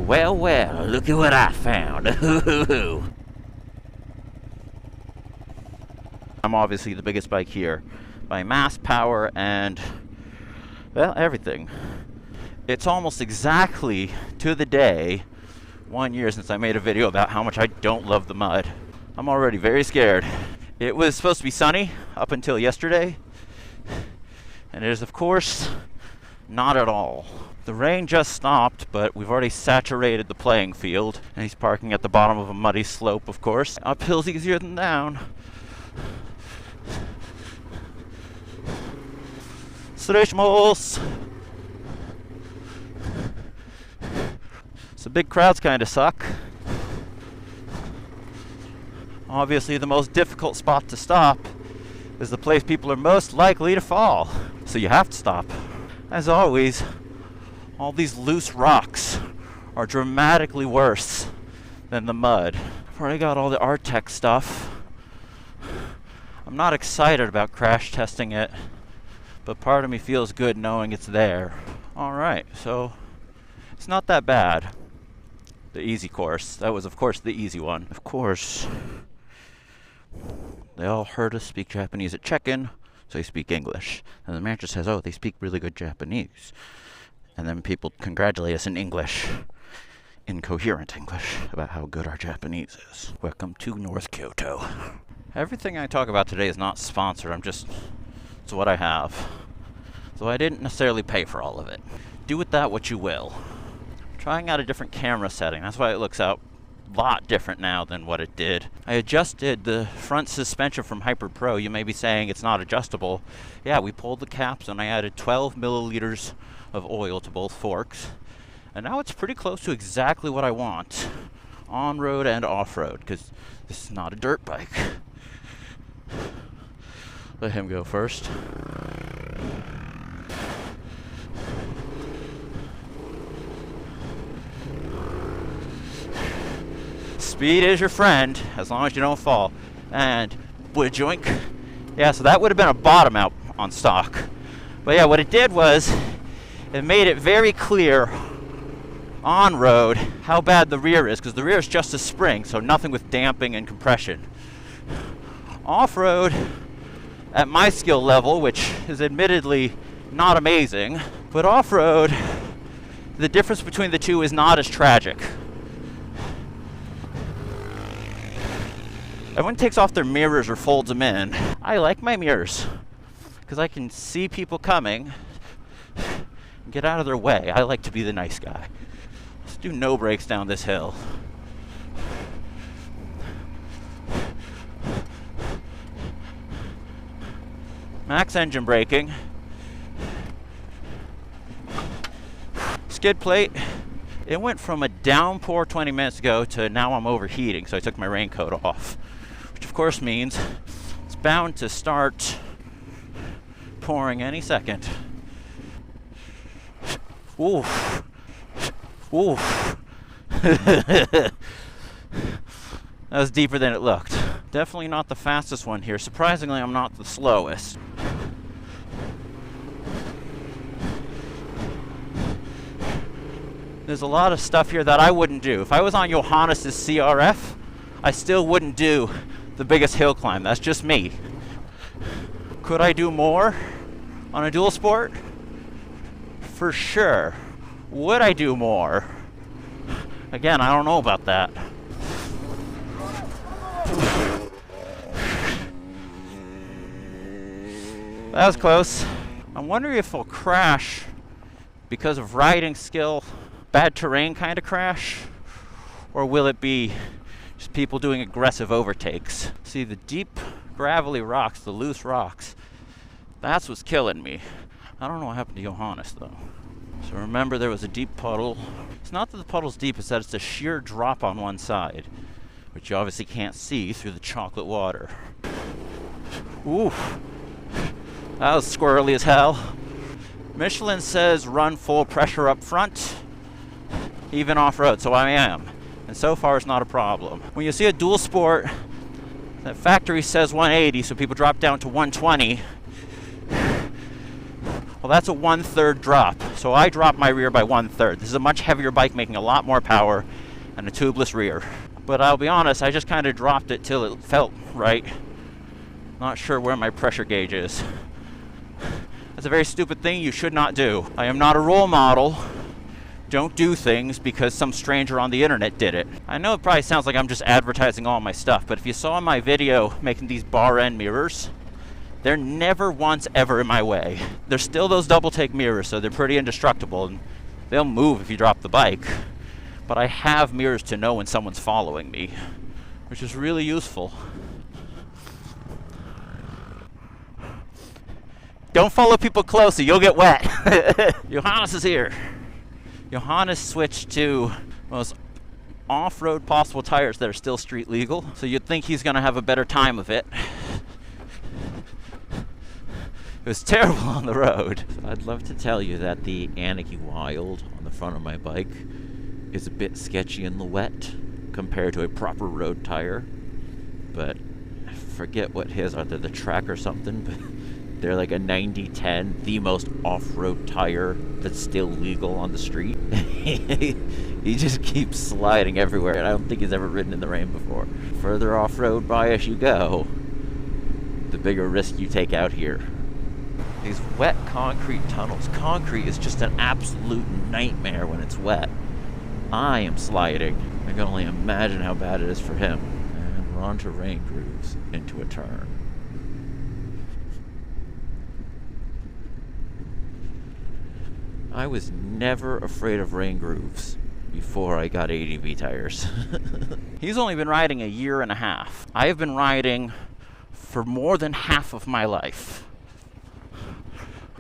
Well, well, look at what I found. I'm obviously the biggest bike here by mass, power, and, well, everything. It's almost exactly to the day 1 year since I made a video about how much I don't love the mud. I'm already very scared. It was supposed to be sunny up until yesterday, and it is, of course, not at all. The rain just stopped, but we've already saturated the playing field, and he's parking at the bottom of a muddy slope, of course. Uphill's easier than down. Srishmos! So big crowds kind of suck. Obviously, the most difficult spot to stop is the place people are most likely to fall. So you have to stop. As always, all these loose rocks are dramatically worse than the mud. I've already got all the Artec stuff. I'm not excited about crash testing it, but part of me feels good knowing it's there. Alright, so it's not that bad. The easy course. That was, of course, the easy one. Of course, they all heard us speak Japanese at check-in, so they speak English. And the manager says, oh, they speak really good Japanese. And then people congratulate us in English, incoherent English, about how good our Japanese is. Welcome to North Kyoto. Everything I talk about today is not sponsored. It's what I have. So I didn't necessarily pay for all of it. Do with that what you will. I'm trying out a different camera setting. That's why it looks out a lot different now than what it did. I adjusted the front suspension from Hyper Pro. You may be saying it's not adjustable. Yeah, we pulled the caps and I added 12 milliliters of oil to both forks, and now it's pretty close to exactly what I want on-road and off-road, because this is not a dirt bike. Let him go first. Speed is your friend as long as you don't fall. And joink. Yeah, so that would have been a bottom out on stock, but yeah, what it did was it made it very clear on road how bad the rear is, because the rear is just a spring, so nothing with damping and compression. Off road, at my skill level, which is admittedly not amazing, but off road, the difference between the two is not as tragic. Everyone takes off their mirrors or folds them in. I like my mirrors because I can see people coming. Get out of their way. I like to be the nice guy. Let's do no brakes down this hill. Max engine braking. Skid plate. It went from a downpour 20 minutes ago to now I'm overheating, so I took my raincoat off. Which of course means it's bound to start pouring any second. Oof. Oof. That was deeper than it looked. Definitely not the fastest one here. Surprisingly, I'm not the slowest. There's a lot of stuff here that I wouldn't do. If I was on Johannes' CRF, I still wouldn't do the biggest hill climb. That's just me. Could I do more on a dual sport? For sure. Would I do more? Again, I don't know about that. That was close. I'm wondering if I'll crash because of riding skill, bad terrain kind of crash, or will it be just people doing aggressive overtakes? See, the deep gravelly rocks, the loose rocks, that's what's killing me. I don't know what happened to Johannes though. So remember, there was a deep puddle. It's not that the puddle's deep, it's that it's a sheer drop on one side, which you obviously can't see through the chocolate water. Oof. That was squirrely as hell. Michelin says run full pressure up front, even off-road, so I am. And so far it's not a problem. When you see a dual sport, that factory says 180, so people drop down to 120. Well, that's a 1/3 drop. So I dropped my rear by 1/3. This is a much heavier bike making a lot more power and a tubeless rear. But I'll be honest, I just kind of dropped it till it felt right. Not sure where my pressure gauge is. That's a very stupid thing you should not do. I am not a role model. Don't do things because some stranger on the internet did it. I know it probably sounds like I'm just advertising all my stuff, but if you saw my video making these bar end mirrors, they're never once ever in my way. They're still those double take mirrors, so they're pretty indestructible and they'll move if you drop the bike. But I have mirrors to know when someone's following me, which is really useful. Don't follow people closely, you'll get wet. Johannes is here. Johannes switched to most off-road possible tires that are still street legal, so you'd think he's gonna have a better time of it. It was terrible on the road. I'd love to tell you that the Anakee Wild on the front of my bike is a bit sketchy in the wet compared to a proper road tire, but I forget what his are. They're the Track or something, but they're like a 90-10, the most off-road tire that's still legal on the street. He just keeps sliding everywhere, and I don't think he's ever ridden in the rain before. Further off-road bias you go, the bigger risk you take out here. These wet concrete tunnels. Concrete is just an absolute nightmare when it's wet. I am sliding. I can only imagine how bad it is for him. And we're onto rain grooves into a turn. I was never afraid of rain grooves before I got ADV tires. He's only been riding a year and a half. I have been riding for more than half of my life.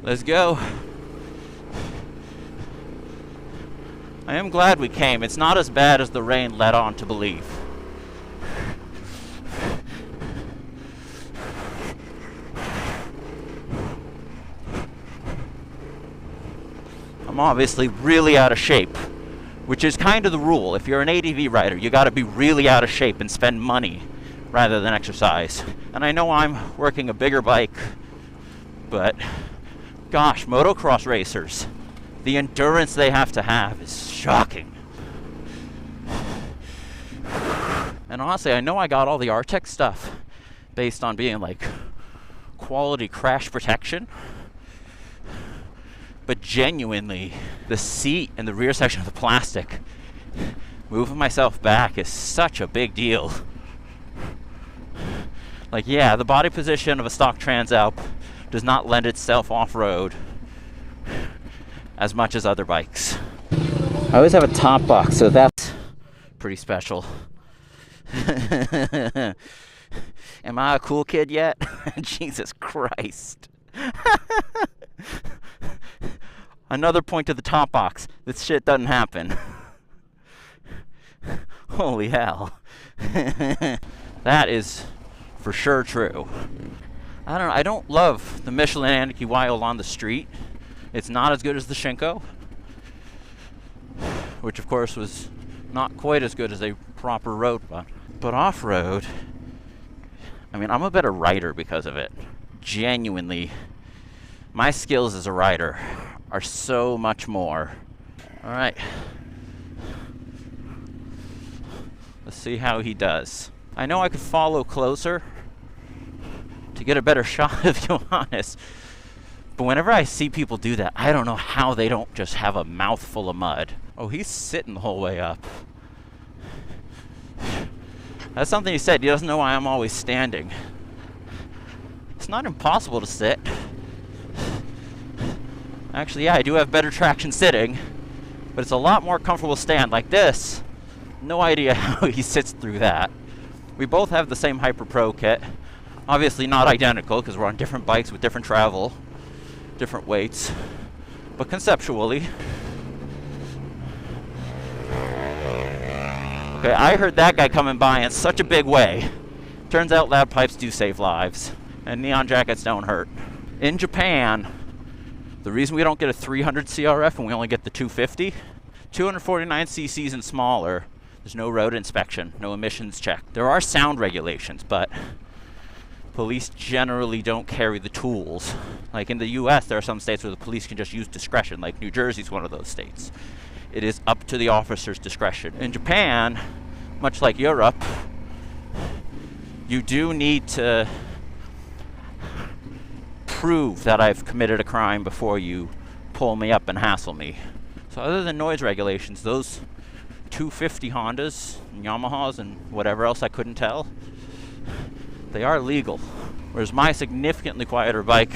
Let's go. I am glad we came. It's not as bad as the rain led on to believe. I'm obviously really out of shape, which is kind of the rule. If you're an ADV rider, you gotta be really out of shape and spend money rather than exercise. And I know I'm working a bigger bike, but gosh, motocross racers, the endurance they have to have is shocking. And honestly, I know I got all the Artec stuff based on being like quality crash protection, but genuinely, the seat and the rear section of the plastic, moving myself back is such a big deal. Like, yeah, the body position of a stock Transalp does not lend itself off-road as much as other bikes. I always have a top box, so that's pretty special. Am I a cool kid yet? Jesus Christ. Another point to the top box. This shit doesn't happen. Holy hell. That is for sure true. I don't know, I don't love the Michelin Anakee Wild on the street. It's not as good as the Shinko, which of course was not quite as good as a proper road one. But off-road, I mean, I'm a better rider because of it. Genuinely, my skills as a rider are so much more. All right. Let's see how he does. I know I could follow closer to get a better shot of Johannes, but whenever I see people do that, I don't know how they don't just have a mouthful of mud. Oh, he's sitting the whole way up. That's something he said. He doesn't know why I'm always standing. It's not impossible to sit. Actually, yeah, I do have better traction sitting, but it's a lot more comfortable stand like this. No idea how he sits through that. We both have the same Hyper Pro kit. Obviously not identical because we're on different bikes with different travel, different weights, but conceptually. Okay, I heard that guy coming by in such a big way. Turns out loud pipes do save lives, and neon jackets don't hurt. In Japan, the reason we don't get a 300 CRF and we only get the 250, 249 cc's and smaller, there's no road inspection, no emissions check. There are sound regulations, but police generally don't carry the tools. Like in the US, there are some states where the police can just use discretion, like New Jersey's one of those states. It is up to the officer's discretion. In Japan, much like Europe, you do need to prove that I've committed a crime before you pull me up and hassle me. So other than noise regulations, those 250 Hondas, and Yamahas, and whatever else I couldn't tell, they are legal. Whereas my significantly quieter bike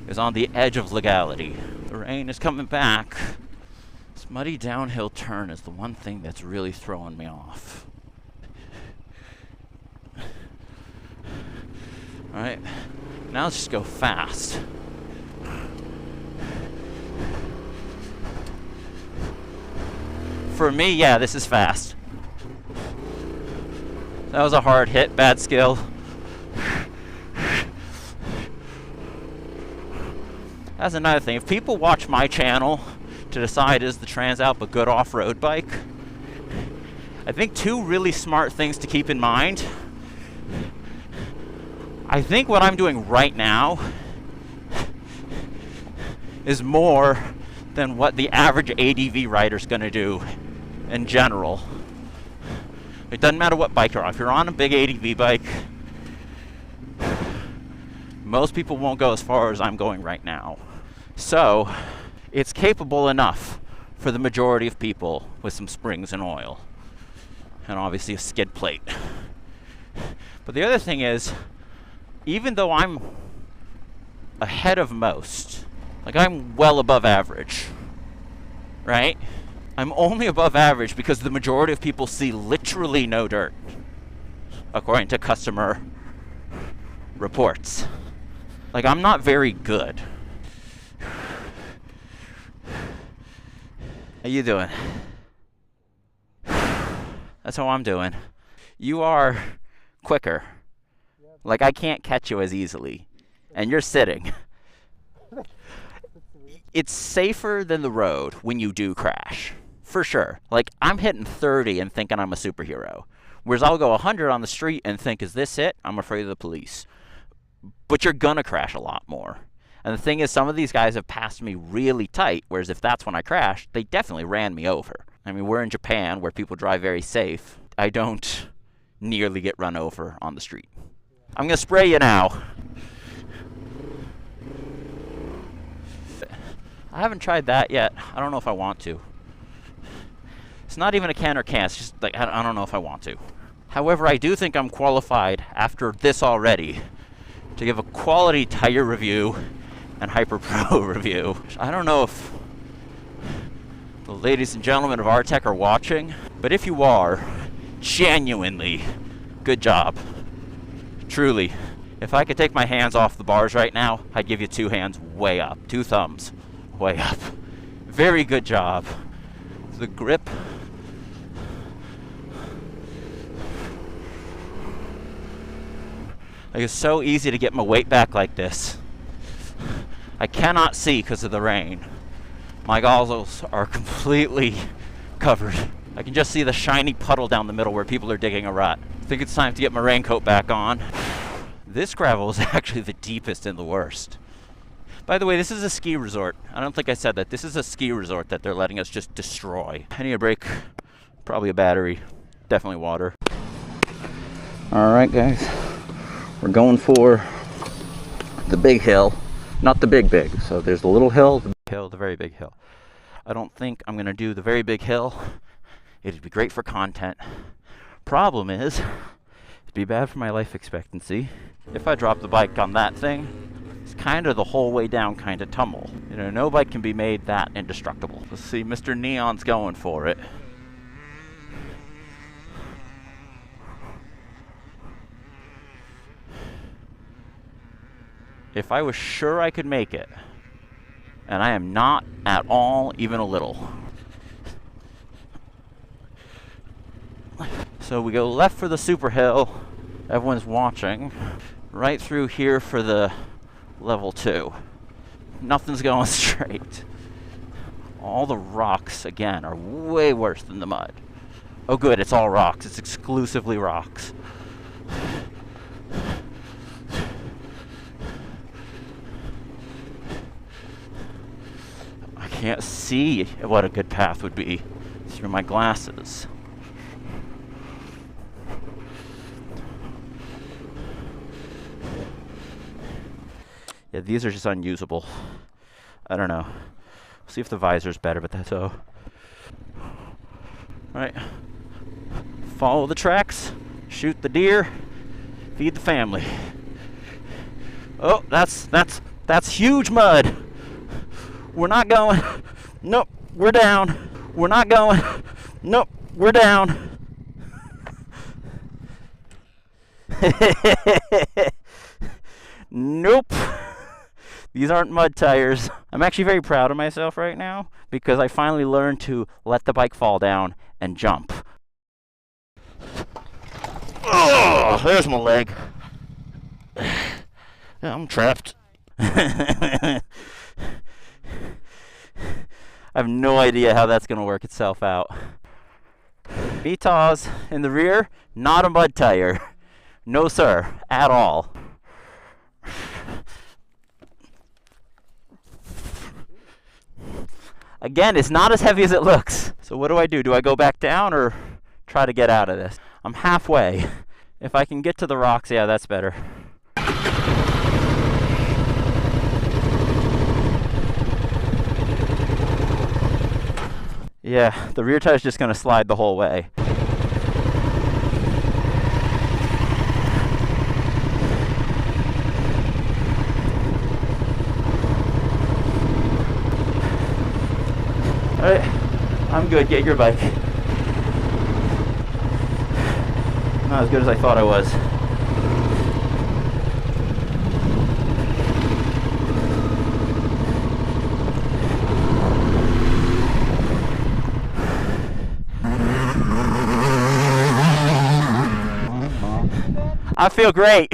is on the edge of legality. The rain is coming back. This muddy downhill turn is the one thing that's really throwing me off. Alright, now let's just go fast. For me, yeah, this is fast. That was a hard hit, bad skill. That's another thing. If people watch my channel to decide is the Transalp a good off-road bike, I think two really smart things to keep in mind. I think what I'm doing right now is more than what the average ADV rider's gonna do in general. It doesn't matter what bike you're on. If you're on a big ADV bike, most people won't go as far as I'm going right now. So, it's capable enough for the majority of people with some springs and oil. And obviously a skid plate. But the other thing is, even though I'm ahead of most, like I'm well above average, right? I'm only above average because the majority of people see literally no dirt, according to customer reports. Like, I'm not very good. How you doing? That's how I'm doing. You are quicker. Like, I can't catch you as easily. And you're sitting. It's safer than the road when you do crash. For sure. Like, I'm hitting 30 and thinking I'm a superhero. Whereas I'll go 100 on the street and think, is this it? I'm afraid of the police. But you're gonna crash a lot more. And the thing is, some of these guys have passed me really tight, whereas if that's when I crashed, they definitely ran me over. I mean, we're in Japan where people drive very safe. I don't nearly get run over on the street. I'm gonna spray you now. I haven't tried that yet. I don't know if I want to. It's not even a can or can, it's just like, I don't know if I want to. However, I do think I'm qualified after this already to give a quality tire review and Hyper Pro review. I don't know if the ladies and gentlemen of R-Tech are watching, but if you are, genuinely, good job. Truly. If I could take my hands off the bars right now, I'd give you 2 hands way up, 2 thumbs way up. Very good job. The grip. Like, it's so easy to get my weight back like this. I cannot see because of the rain. My goggles are completely covered. I can just see the shiny puddle down the middle where people are digging a rut. I think it's time to get my raincoat back on. This gravel is actually the deepest and the worst. By the way, this is a ski resort. I don't think I said that. This is a ski resort that they're letting us just destroy. I need a break. Probably a battery. Definitely water. Alright guys. We're going for the big hill. Not the big. So there's the little hill, the big hill, the very big hill. I don't think I'm going to do the very big hill. It'd be great for content. Problem is, it'd be bad for my life expectancy. If I drop the bike on that thing, it's kind of the whole way down kind of tumble. You know, no bike can be made that indestructible. Let's see, Mr. Neon's going for it. If I was sure I could make it, and I am not at all, even a little. So we go left for the super hill, everyone's watching, right through here for the level 2. Nothing's going straight. All the rocks, again, are way worse than the mud. Oh good, it's all rocks, it's exclusively rocks. can't see what a good path would be through my glasses. Yeah, these are just unusable. I don't know. See if the visor's better, but that's so. Alright. Follow the tracks, shoot the deer, feed the family. Oh, that's huge mud. We're not going. Nope, we're down. We're not going. Nope, we're down. Nope. These aren't mud tires. I'm actually very proud of myself right now because I finally learned to let the bike fall down and jump. Oh, there's my leg. I'm trapped. I have no idea how that's going to work itself out. Mitas in the rear, not a mud tire. No sir, at all. Again, it's not as heavy as it looks. So what do? Do I go back down or try to get out of this? I'm halfway. If I can get to the rocks, yeah, that's better. Yeah, the rear tire's just gonna slide the whole way. Alright, I'm good. Get your bike. Not as good as I thought I was. I feel great.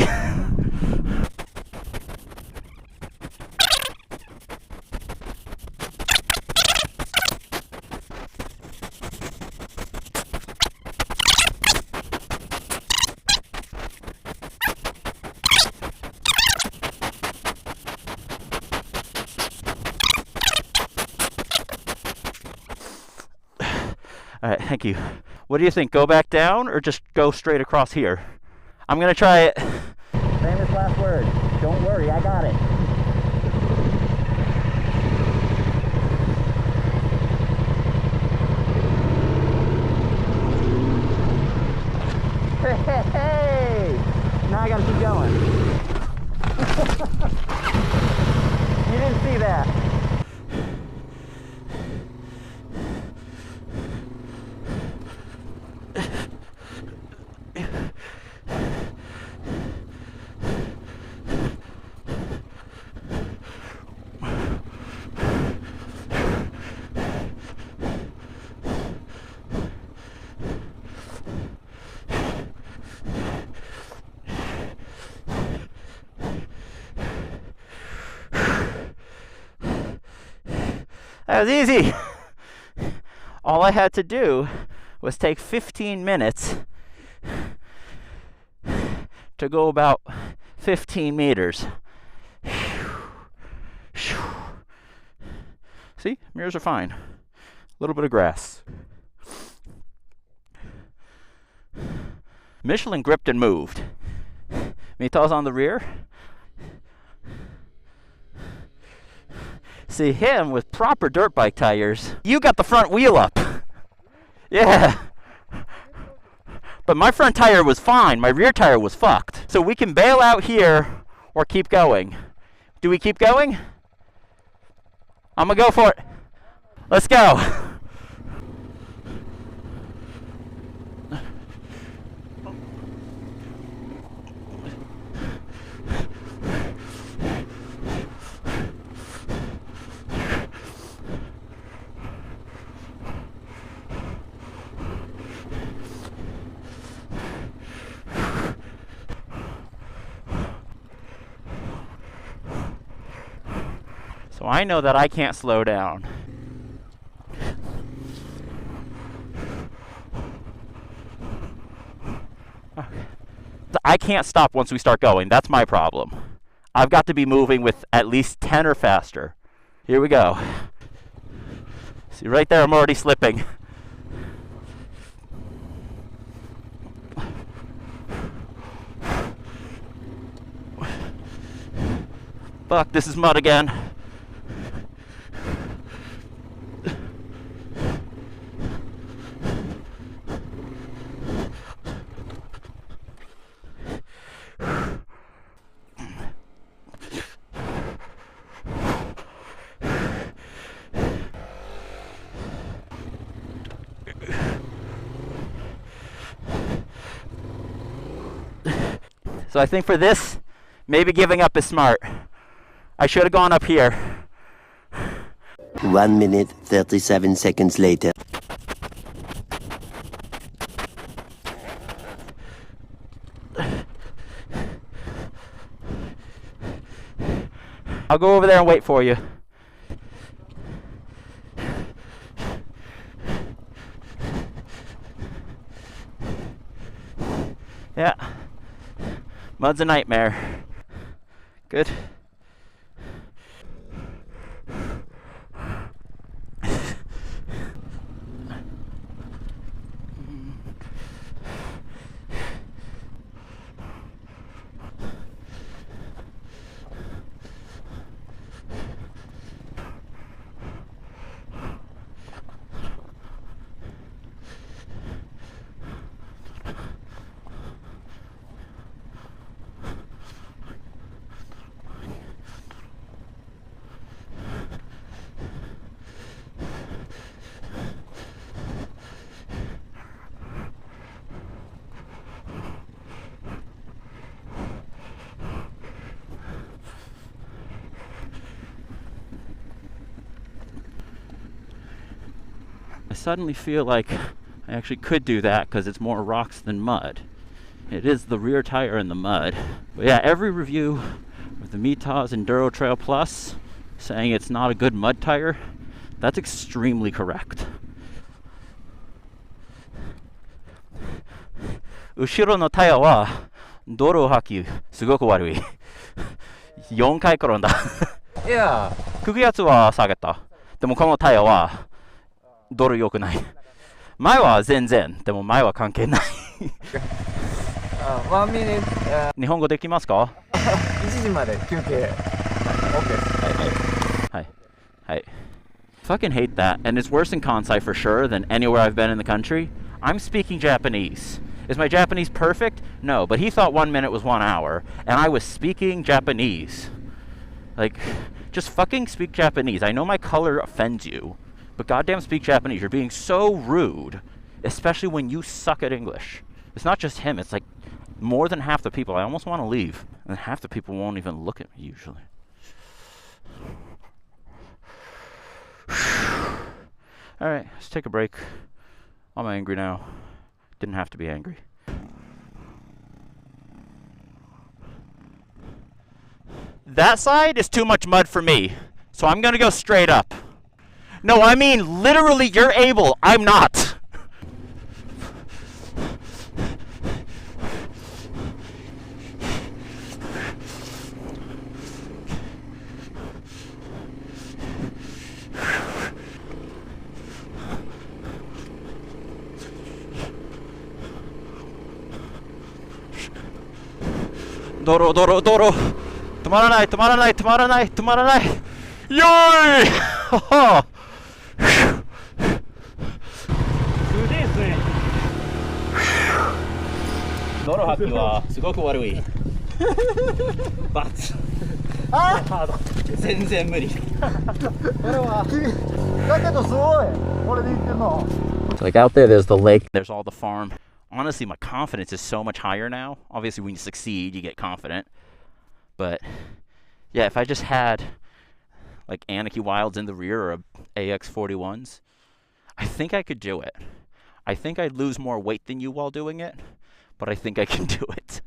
All right, thank you. What do you think? Go back down or just go straight across here? I'm gonna try it. Famous last word. Don't worry, I got it. Hey! Now I gotta keep going. You didn't see that. That was easy. All I had to do was take 15 minutes to go about 15 meters. See, mirrors are fine. A little bit of grass. Michelin gripped and moved. Mitas on the rear. See him with proper dirt bike tires. You got the front wheel up. Yeah. But my front tire was fine. My rear tire was fucked. So we can bail out here or keep going. Do we keep going? I'm gonna go for it. Let's go. So I know that I can't slow down. Okay. I can't stop once we start going. That's my problem. I've got to be moving with at least 10 or faster. Here we go. See, right there, I'm already slipping. Fuck, this is mud again. So I think for this, maybe giving up is smart. I should have gone up here. 1 minute, 37 seconds later. I'll go over there and wait for you. Yeah. Mud's a nightmare. Good. I suddenly feel like I actually could do that because it's more rocks than mud. It is the rear tire in the mud. But yeah, every review of the Mitas Enduro Trail Plus saying it's not a good mud tire, that's extremely correct. 後ろのタイヤは泥吐きすごく悪い。4回転んだ。いや、くぐやつは下げた。でもこのタイヤは泥良くない。前は全然、でも前は関係ない。1 minute、日本語できますか？1時まで休憩。OK です。はいはい。はい。はい。Fucking hate that, and it's worse in Kansai for sure than anywhere I've been in the country. I'm speaking Japanese. Is my Japanese perfect? No, but he thought 1 minute was 1 hour, and I was speaking Japanese. Like, just fucking speak Japanese. I know my color offends you, but goddamn speak Japanese. You're being so rude, especially when you suck at English. It's not just him, it's like more than half the people. I almost want to leave, and half the people won't even look at me usually. Alright, let's take a break. I'm angry now. Didn't have to be angry. That side is too much mud for me, so I'm gonna go straight up. No, I mean literally you're able, I'm not. Doro, doro, doro. 止まらない、止まらない、止まらない、止まらない。よーい。すげえすね。泥吐きはすごく悪い。バツ。あー、全然無理。これはだけどすごい。これで言ってんの。Like out there, there's the lake. There's all the farm. Honestly, my confidence is so much higher now. Obviously, when you succeed, you get confident. But yeah, if I just had like Anakee Wilds in the rear or AX41s, I think I could do it. I think I'd lose more weight than you while doing it, but I think I can do it.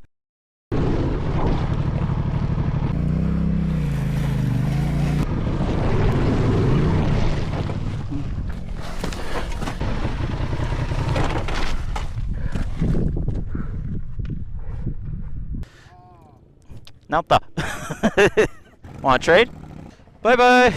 Nauta. Want to trade? Bye bye.